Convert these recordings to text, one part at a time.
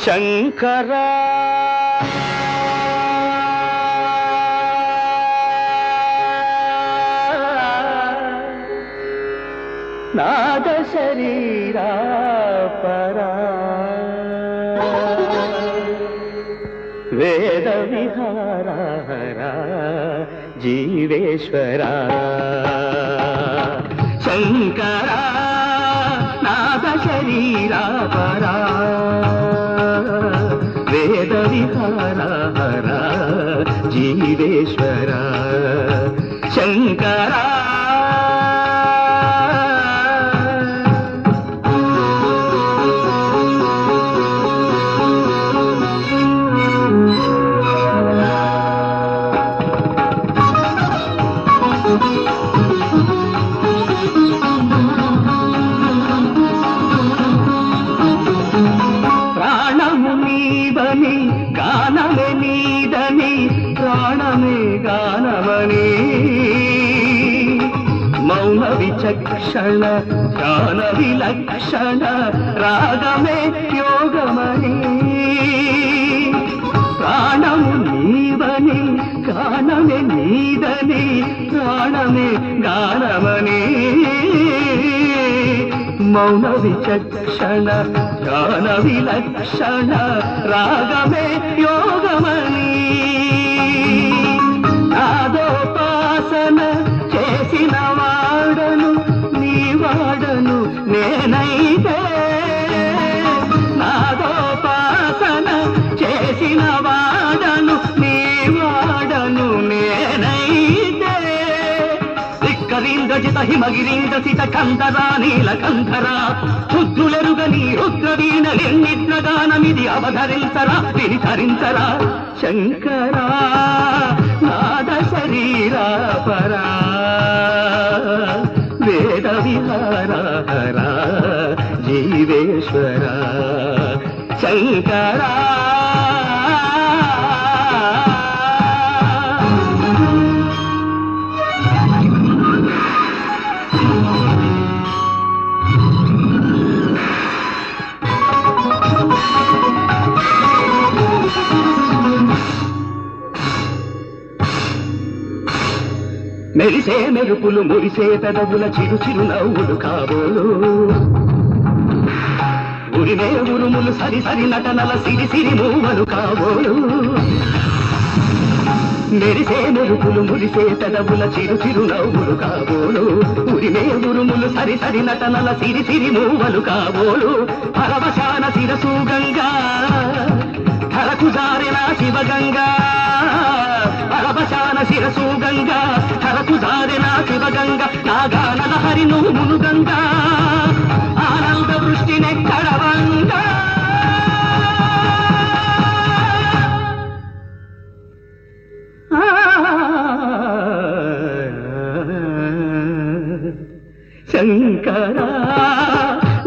శంకరా నాద శరీరా పరా వేద విహారా జీవేశ్వరా శంకరా నాద శరీరా పరా వేద విహారా జీవేశ్వరా శంకరా గానమే నీదని ప్రాణమే గానమని మౌన విచక్షణ గాన విలక్షణ రాగమే యోగమని ప్రాణము నీవని గానమే నీదని ప్రాణమే గానమని మౌన విచక్షణ గాన విలక్షణ రాగమే యోగమని నాదోపాసన చేసిన వాడను నీ వాడను నేనైతే నాదోపాసన చేసిన వాడను నీ వాడను నేనైతే రిక్కరింద్రజిత హిమగిరీంద్ర సిత కంధరా నీలకంధరా రుద్రులెరుగని రుద్రవీణలెన్నిద్రగానమిది అవధరించరా వినిధరించరా శంకరా నాద శరీరా పరా వేద విహారా జీవేశ్వరా శంకరా మెరిసే మెరుపులు మురిసే పెదవుల చిరు చిరు నవ్వులు కాబోలు ఉరిమే ఉరుములు సరి సరి నటనల సిరి సిరి మూవలు కాబోలు మెరిసే మెరుపులు మురిసే పెదవుల చిరు చిరు నవ్వులు కాబోలు ఉరిమే ఉరుములు సరి సరి నటనల సిరి సిరి మూవలు కాబోలు పరవశాన శిరసు గంగా ధరకు జారిన శివగంగా పరవశాన శిరసు గంగా ధరకు జారిన శివగంగా నాగానల హరి నువ్వును గంగా ఆనంద వృష్టినెక్కడవంగా శంకరా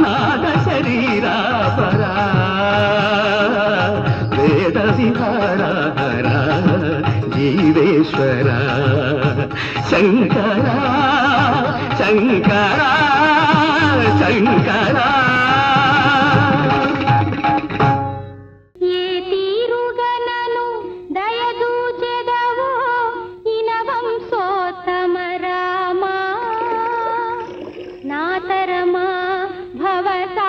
నాద శరీరా పరా వేద విహారా జీవేశ్వరా శంకరా శంకరా శంకరా నాతరమా భవసా